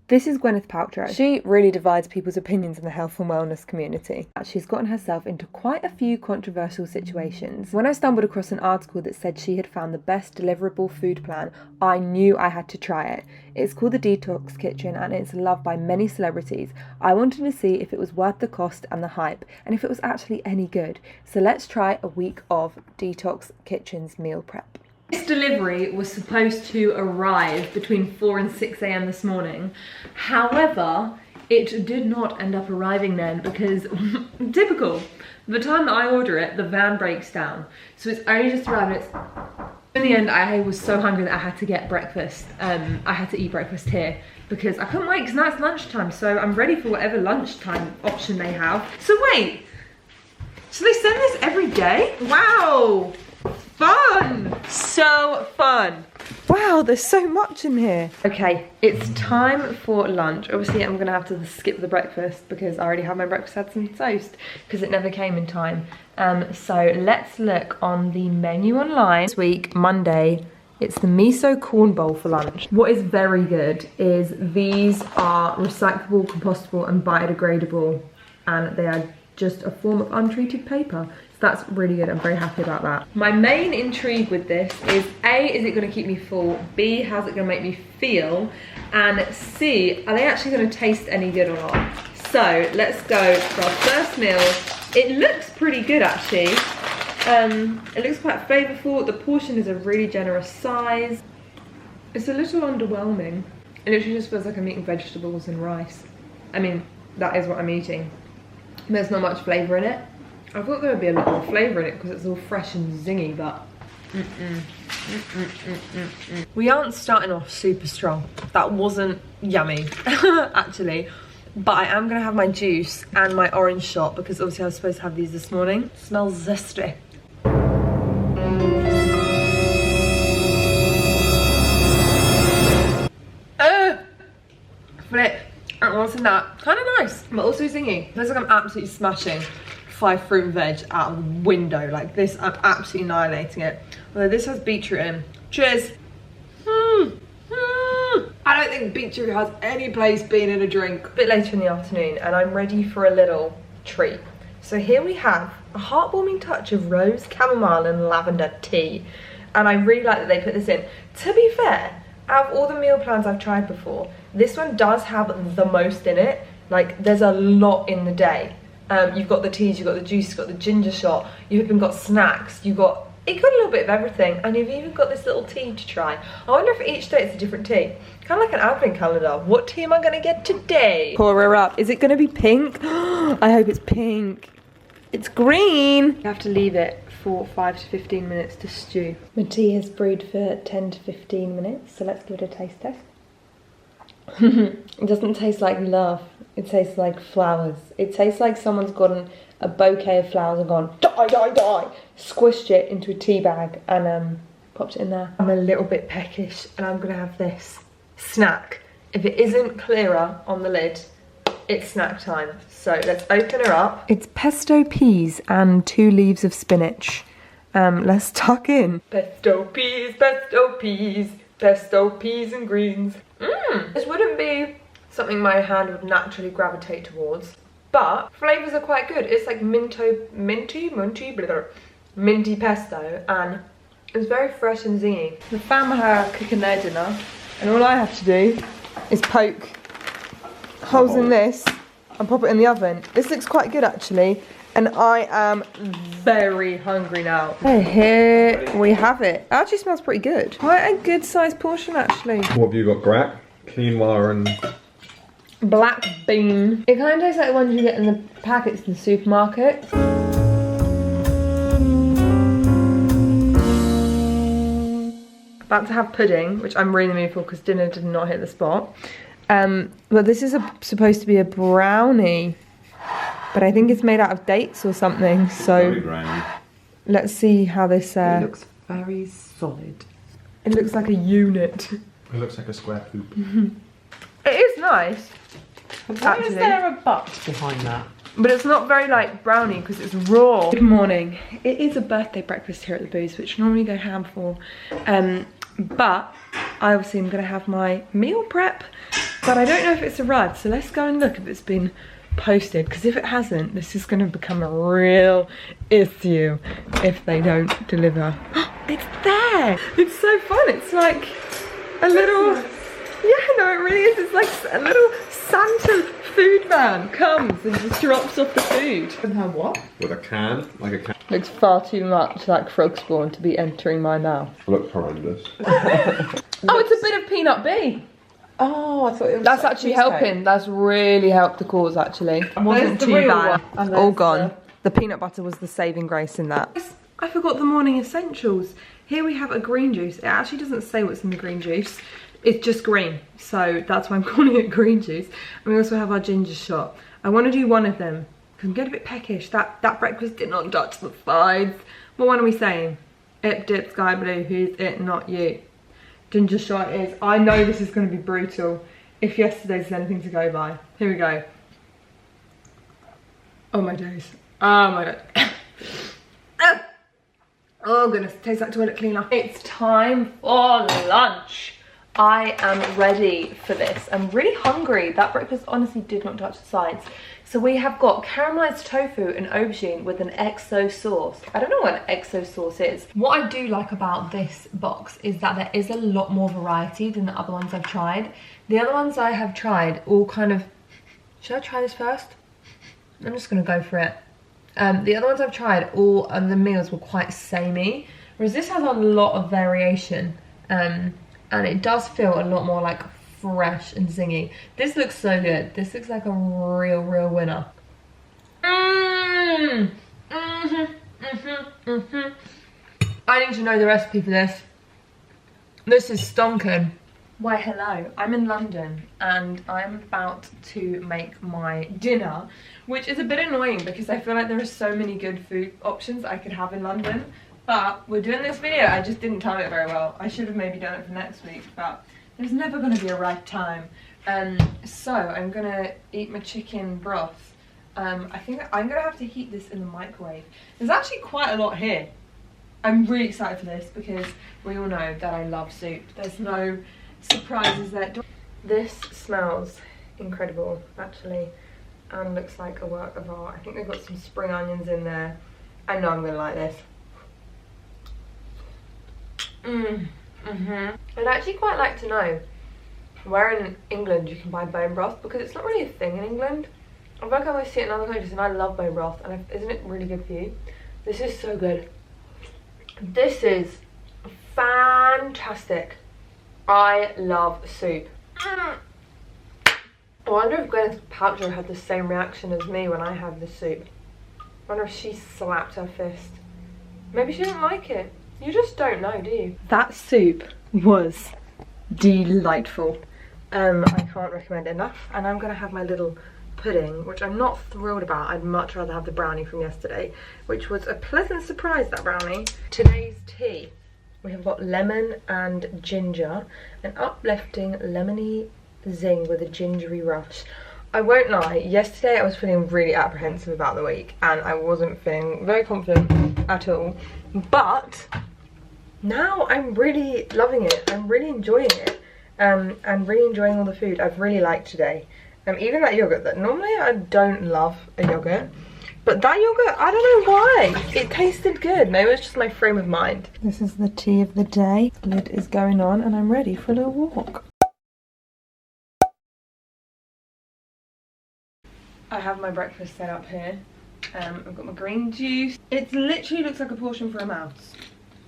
This is Gwyneth Paltrow. She really divides people's opinions in the health and wellness community. She's gotten herself into quite a few controversial situations. When I stumbled across an article that said she had found the best deliverable food plan, I knew I had to try it. It's called the Detox Kitchen and it's loved by many celebrities. I wanted to see if it was worth the cost and the hype and if it was actually any good. So let's try a week of Detox Kitchen's meal prep. This delivery was supposed to arrive between 4 and 6 a.m. this morning. However, it did not end up arriving then because, typical, the time that I order it, the van breaks down. So it's only just arrived. In the end, I was so hungry that I had to get breakfast. I had to eat breakfast here because I couldn't wait because now it's lunchtime. So I'm ready for whatever lunchtime option they have. So wait, so they send this every day? Wow. Fun! So fun! Wow, there's so much in here. Okay, it's time for lunch. Obviously, I'm gonna have to skip the breakfast because I already had my breakfast, had some toast because it never came in time. So let's look on the menu online. This week, Monday, it's the miso corn bowl for lunch. What is very good is these are recyclable, compostable, and biodegradable, and they are just a form of untreated paper. So that's really good, I'm very happy about that. My main intrigue with this is A, is it gonna keep me full? B, how's it gonna make me feel? And C, are they actually gonna taste any good or not? So let's go for our first meal. It looks pretty good actually. It looks quite flavorful. The portion is a really generous size. It's a little underwhelming. It literally just feels like I'm eating vegetables and rice. I mean, that is what I'm eating. There's not much flavour in it. I thought there would be a lot more flavour in it because it's all fresh and zingy, but we aren't starting off super strong. That wasn't yummy, actually. But I am going to have my juice and my orange shot because obviously I was supposed to have these this morning. It smells zesty. Flip. What's in that? Kind of nice, but also zingy. Feels like I'm absolutely smashing 5 fruit and veg out of the window. Like this, I'm absolutely annihilating it. Although this has beetroot in. Cheers. I don't think beetroot has any place being in a drink. A bit later in the afternoon and I'm ready for a little treat. So here we have a heartwarming touch of rose, chamomile and lavender tea. And I really like that they put this in. To be fair, out of all the meal plans I've tried before, this one does have the most in it. Like, there's a lot in the day. You've got the teas, you've got the juice, you've got the ginger shot, you've even got snacks, you've got a little bit of everything, and you've even got this little tea to try. I wonder if each day it's a different tea. Kind of like an advent calendar. What tea am I gonna get today? Pour her up. Is it gonna be pink? I hope it's pink. It's green. You have to leave it for 5 to 15 minutes to stew. My tea has brewed for 10 to 15 minutes, so let's give it a taste test. It doesn't taste like love. It tastes like flowers. It tastes like someone's gotten a bouquet of flowers and gone, die, die, die, squished it into a tea bag and popped it in there. I'm a little bit peckish and I'm gonna have this snack. If it isn't clearer on the lid, it's snack time. So let's open her up. It's pesto peas and 2 leaves of spinach. Let's tuck in. Pesto peas, pesto peas, pesto peas and greens. This wouldn't be something my hand would naturally gravitate towards, but flavours are quite good. It's like minty pesto, and it's very fresh and zingy. The family are cooking their dinner, and all I have to do is poke holes in this and pop it in the oven. This looks quite good actually, and I am very hungry now. So here we have it. It actually smells pretty good. Quite a good sized portion actually. What have you got, Grak? Quinoa and black bean. It kind of tastes like the ones you get in the packets in the supermarket. About to have pudding, which I'm really in the mood for because dinner did not hit the spot. But this is supposed to be a brownie, but I think it's made out of dates or something. So let's see how this. It looks very solid. It looks like a unit. It looks like a square hoop. It is nice. Why is there a but behind that? But it's not very like brownie because it's raw. Good morning. It is a birthday breakfast here at the Booze, which I normally go ham for. But I obviously am going to have my meal prep. But I don't know if it's arrived, so let's go and look if it's been posted, because if it hasn't, this is going to become a real issue if they don't deliver. It's there! It's so fun. It's like a little... Yeah, no, it really is. It's like a little Santa food van comes and just drops off the food. And how what? With a can, like a can. Looks far too much like frog spawn to be entering my mouth. Look horrendous. Oh, it's a bit of peanut bee. Oh, I thought it was. That's actually helping. That's really helped the cause, actually. It wasn't too bad. And All there's gone. The peanut butter was the saving grace in that. I forgot the morning essentials. Here we have a green juice. It actually doesn't say what's in the green juice. It's just green, so that's why I'm calling it green juice. And we also have our ginger shot. I want to do one of them because I'm getting a bit peckish. That breakfast did not touch the sides. What one are we saying? It dip sky blue. Who's it? Not you. Ginger shot is. I know this is going to be brutal. If yesterday's anything to go by. Here we go. Oh my days. Oh my god. Oh goodness, tastes like toilet cleaner. It's time for lunch. I am ready for this. I'm really hungry. That breakfast honestly did not touch the sides. So we have got caramelized tofu and aubergine with an XO sauce. I don't know what an XO sauce is. What I do like about this box is that there is a lot more variety than the other ones I've tried. The other ones I have tried all kind of... Should I try this first? I'm just gonna go for it. The other ones I've tried, all of the meals were quite samey, whereas this has a lot of variation. And it does feel a lot more like fresh and zingy. This looks so good. This looks like a real winner. I need to know the recipe for this. This is stonking. Why hello, I'm in London and I'm about to make my dinner, which is a bit annoying because I feel like there are so many good food options I could have in London. But we're doing this video, I just didn't time it very well. I should have maybe done it for next week, but there's never gonna be a right time. So I'm gonna eat my chicken broth. I think I'm gonna have to heat this in the microwave. There's actually quite a lot here. I'm really excited for this because we all know that I love soup. There's no surprises there. This smells incredible, actually, and looks like a work of art. I think they've got some spring onions in there. I know I'm gonna like this. I'd actually quite like to know where in England you can buy bone broth, because it's not really a thing in England. I feel like I always see it in other countries, and I love bone broth, and isn't it really good for you? This is so good. This is fantastic. I love soup. I wonder if Gwyneth Paltrow had the same reaction as me when I had the soup. I wonder if she slapped her fist. Maybe she didn't like it. You just don't know, do you? That soup was delightful. I can't recommend it enough. And I'm gonna have my little pudding, which I'm not thrilled about. I'd much rather have the brownie from yesterday, which was a pleasant surprise, that brownie. Today's tea. We have got lemon and ginger, an uplifting lemony zing with a gingery rush. I won't lie, yesterday I was feeling really apprehensive about the week and I wasn't feeling very confident at all. But now I'm really loving it. I'm really enjoying it. And really enjoying all the food. I've really liked today. Even that yogurt that normally I don't love a yogurt. But that yogurt, I don't know why. It tasted good. Maybe it's just my frame of mind. This is the tea of the day. Lid is going on and I'm ready for a little walk. I have my breakfast set up here. I've got my green juice. It literally looks like a portion for a mouse.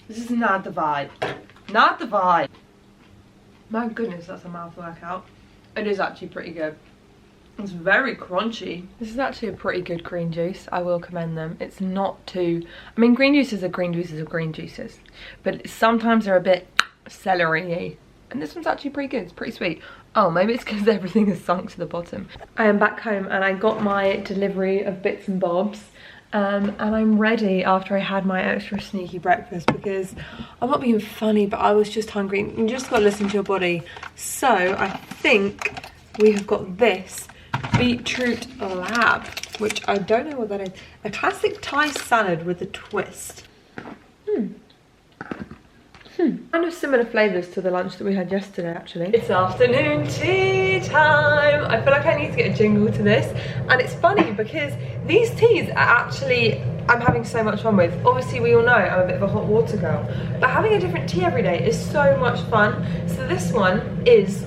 This is not the vibe. Not the vibe. My goodness, that's a mouth workout. It is actually pretty good. It's very crunchy. This is actually a pretty good green juice. I will commend them. It's not too... I mean, green juices are green juices are green juices. But sometimes they're a bit celery-y. And this one's actually pretty good. It's pretty sweet. Oh, maybe it's because everything is sunk to the bottom. I am back home and I got my delivery of bits and bobs. And I'm ready after I had my extra sneaky breakfast, because I'm not being funny, but I was just hungry. You just got to listen to your body. So I think we have got this beetroot lab, which I don't know what that is. A classic Thai salad with a twist. Kind of similar flavours to the lunch that we had yesterday, actually. It's afternoon tea time. I feel like I need to get a jingle to this. And it's funny because these teas are actually, I'm having so much fun with. Obviously, we all know I'm a bit of a hot water girl. But having a different tea every day is so much fun. So this one is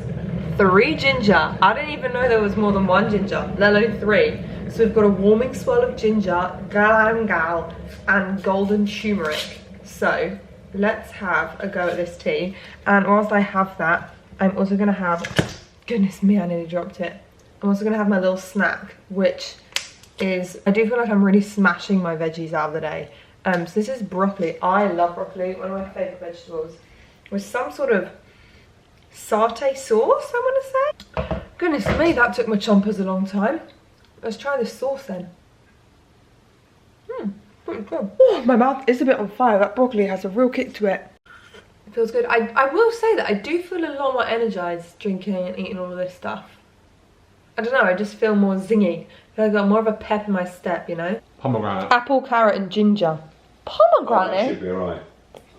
3 ginger. I didn't even know there was more than 1 ginger, let alone 3. So we've got a warming swirl of ginger, galang gal, and golden turmeric. So let's have a go at this tea. And whilst I have that, I'm also gonna have, goodness me, I nearly dropped it. I'm also gonna have my little snack, which is, I do feel like I'm really smashing my veggies out of the day. So this is broccoli. I love broccoli, one of my favourite vegetables. With some sort of satay sauce, I wanna say. Goodness me, that took my chompers a long time. Let's try this sauce then. Pretty good. Oh, my mouth is a bit on fire. That broccoli has a real kick to it. It feels good. I will say that I do feel a lot more energized drinking and eating all of this stuff. I don't know, I just feel more zingy. I feel like I've got more of a pep in my step, you know? Pomegranate. Apple, carrot and ginger. That Pomegranate? should be alright.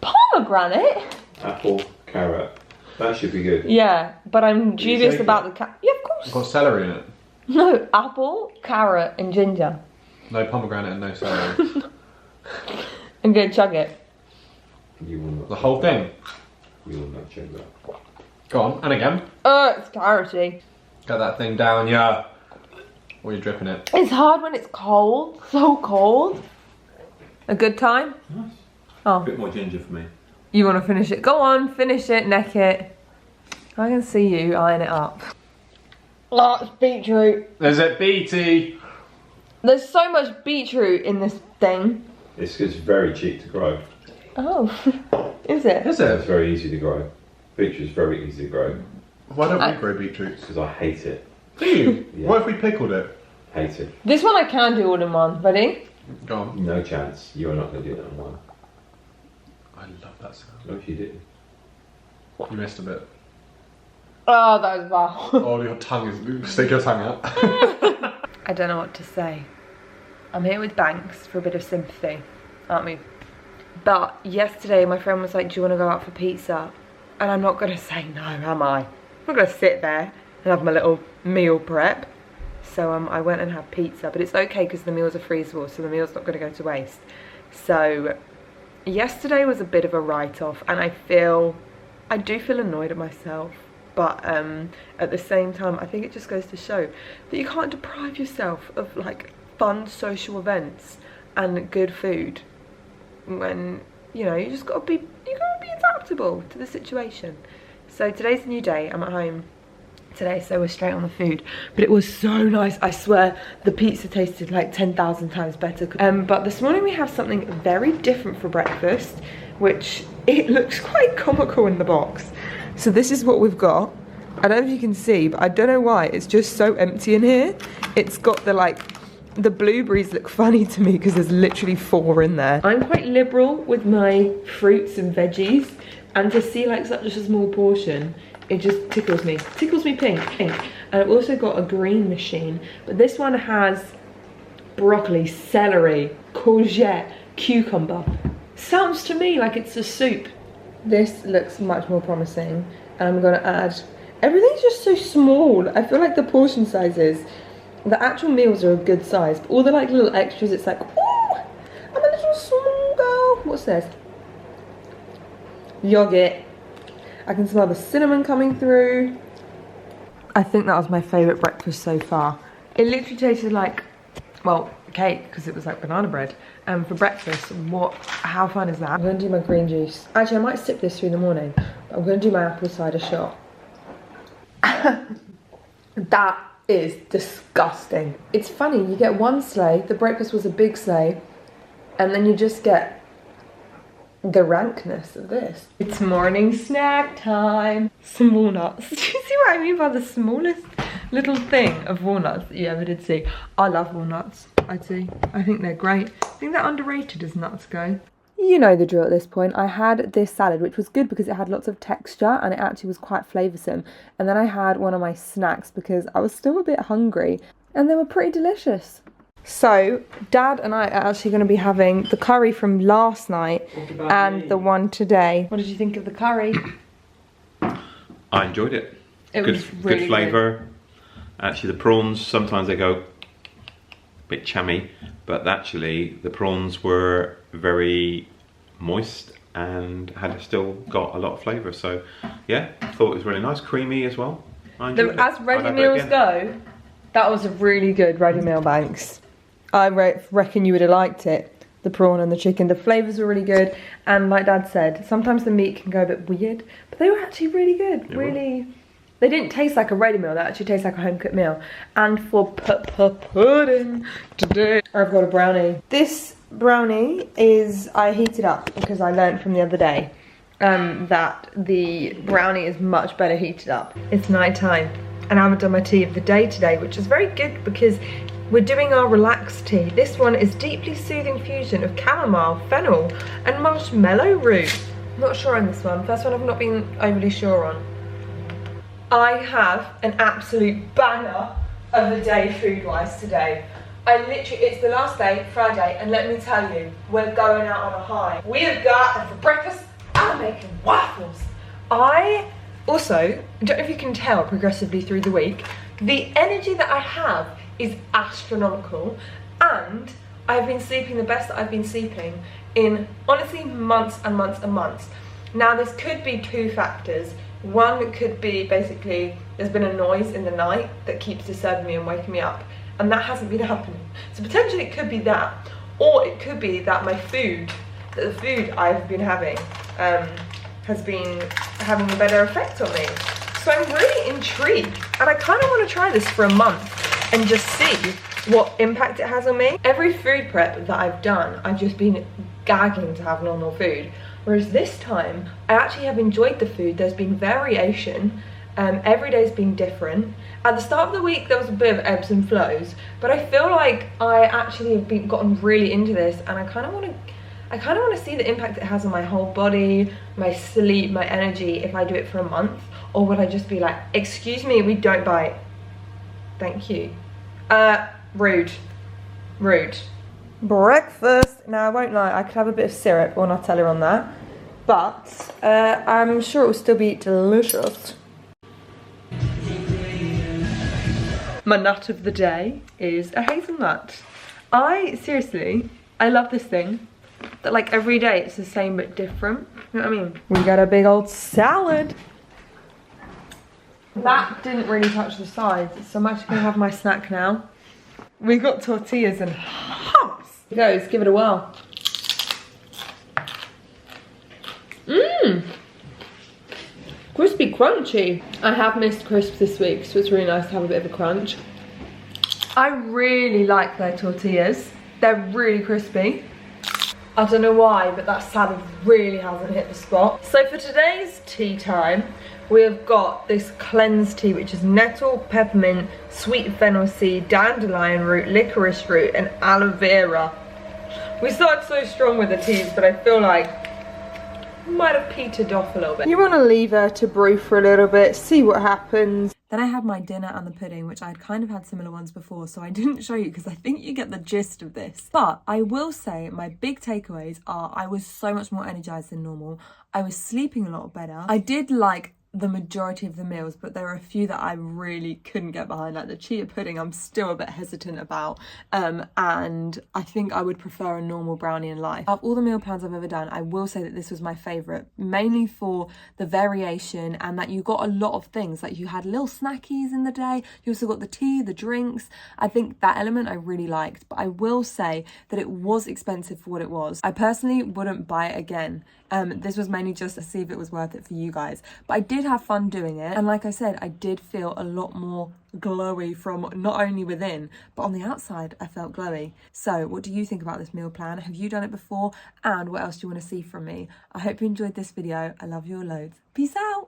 Pomegranate? Apple, carrot. That should be good. Yeah, but I'm Did you dubious shake about it? the Yeah, of course. It's got celery in it. No, apple, carrot and ginger. No pomegranate and no celery. I'm gonna chug it. You will not. The whole thing? You will not check that. Go on, and again. It's carroty. Get that thing down, yeah. Or you're dripping it. It's hard when it's cold, so cold. A good time? Nice. Oh. A bit more ginger for me. You want to finish it? Go on, finish it, neck it. I can see you eyeing it up. Oh, it's beetroot. Is it BT? There's so much beetroot in this thing. It's very cheap to grow. Oh, is it? Is It's it? very easy to grow. Beetroot's very easy to grow Why don't we grow beetroots? because I hate it. Do you? Yeah. What if we pickled it? Hate it. This one I can do all in one. Ready? Go on. No chance. You are not going to do that in one. I love that sound. What if you did? You missed a bit. Oh, that was bad. Oh, your tongue is... Stick your tongue out. I don't know what to say. I'm here with Banks for a bit of sympathy, aren't we? But yesterday my friend was like, do you want to go out for pizza? And I'm not going to say no, am I? I'm not going to sit there and have my little meal prep. So I went and had pizza, but it's okay because the meals are freezable, so the meal's not going to go to waste. So yesterday was a bit of a write-off, and I do feel annoyed at myself. But at the same time, I think it just goes to show that you can't deprive yourself of like fun social events and good food when, you know, you gotta be adaptable to the situation. So today's a new day. I'm at home today, so we're straight on the food. But it was so nice. I swear the pizza tasted like 10,000 times better. But this morning we have something very different for breakfast, which it looks quite comical in the box. So this is what we've got. I don't know if you can see, but I don't know why. It's just so empty in here. It's got the blueberries look funny to me because there's literally 4 in there. I'm quite liberal with my fruits and veggies. And to see like such a small portion, it just tickles me pink. And I've also got a green machine, but this one has broccoli, celery, courgette, cucumber. Sounds to me like it's a soup. This looks much more promising, and I'm gonna add, everything's just so small. I feel like the portion sizes, the actual meals are a good size, but all the like little extras, it's like, oh, I'm a little small girl. What's this? Yogurt. I can smell the cinnamon coming through. I think that was my favourite breakfast so far. It literally tasted like, well, cake, because it was like banana bread. For breakfast, how fun is that? I'm going to do my green juice. Actually, I might sip this through the morning, but I'm going to do my apple cider shot. That is disgusting. It's funny, you get one sleigh, the breakfast was a big sleigh, and then you just get the rankness of this. It's morning snack time. Some walnuts. Do you see what I mean by the smallest little thing of walnuts that you ever did see? I love walnuts, I'd say. I think they're great. I think they're underrated as nuts go. You know the drill at this point. I had this salad, which was good because it had lots of texture and it actually was quite flavoursome. And then I had one of my snacks because I was still a bit hungry and they were pretty delicious. So, Dad and I are actually going to be having the curry from last night and the one today. What did you think of the curry? I enjoyed it. It good, was really good flavour. Actually, the prawns, sometimes they go a bit chammy, but actually the prawns were very moist and had still got a lot of flavour. So, yeah, I thought it was really nice, creamy as well. I enjoyed it. As ready I'd have it meals again. go, that was a really good ready meal, Banks. I reckon you would have liked it. The prawn and the chicken, the flavours were really good. And like Dad said, sometimes the meat can go a bit weird, but they were actually really good. They didn't taste like a ready meal, they actually taste like a home cooked meal. And for pudding today, I've got a brownie. This brownie I heated up because I learned from the other day that the brownie is much better heated up. It's night time and I haven't done my tea of the day today, which is very good because we're doing our relaxed tea. This one is deeply soothing fusion of chamomile, fennel and marshmallow root. I'm not sure on this one. First one I've not been overly sure on. I have an absolute banger of the day food-wise today. It's the last day, Friday, and let me tell you, we're going out on a high. We have got, for breakfast, I'm making waffles. I also, don't know if you can tell progressively through the week, the energy that I have is astronomical, and I've been sleeping the best that I've been sleeping in, honestly, months and months and months. Now, this could be two factors. One could be basically there's been a noise in the night that keeps disturbing me and waking me up, and that hasn't been happening. So potentially it could be that, or it could be that the food I've been having has been having a better effect on me. So I'm really intrigued, and I kind of want to try this for a month and just see what impact it has on me. Every food prep that I've done, I've just been gagging to have normal food. Whereas this time, I actually have enjoyed the food. There's been variation. Every day's been different. At the start of the week, there was a bit of ebbs and flows, but I feel like I actually have gotten really into this, and I kind of want to see the impact it has on my whole body, my sleep, my energy, if I do it for a month, or would I just be like, excuse me, we don't bite. Thank you. Rude. Breakfast. Now, I won't lie, I could have a bit of syrup or Nutella on that, but I'm sure it will still be delicious. My nut of the day is a hazelnut. I love this thing, that like every day it's the same but different. You know what I mean? We got a big old salad. That didn't really touch the sides, so I'm actually gonna have my snack now. We got tortillas and hummus. Guys, give it a whirl. Crispy crunchy. I have missed crisps this week, so it's really nice to have a bit of a crunch. I really like their tortillas. They're really crispy. I don't know why, but that salad really hasn't hit the spot. So for today's tea time, we have got this cleanse tea, which is nettle, peppermint, sweet fennel seed, dandelion root, licorice root, and aloe vera. We started so strong with the teas, but I feel like might have petered off a little bit. You want to leave her to brew for a little bit, see what happens. Then I had my dinner and the pudding, which I'd kind of had similar ones before, so I didn't show you because I think you get the gist of this. But I will say my big takeaways are I was so much more energized than normal. I was sleeping a lot better. I did like the majority of the meals, but there are a few that I really couldn't get behind, like the chia pudding I'm still a bit hesitant about, and I think I would prefer a normal brownie in life. Of all the meal plans I've ever done, I will say that this was my favourite, mainly for the variation and that you got a lot of things, like you had little snackies in the day, you also got the tea, the drinks. I think that element I really liked, but I will say that it was expensive for what it was. I personally wouldn't buy it again. This was mainly just to see if it was worth it for you guys, but I did have fun doing it, and like I said, I did feel a lot more glowy from not only within but on the outside. I felt glowy. So what do you think about this meal plan? Have you done it before, and what else do you want to see from me? I hope you enjoyed this video. I love you all loads. Peace out.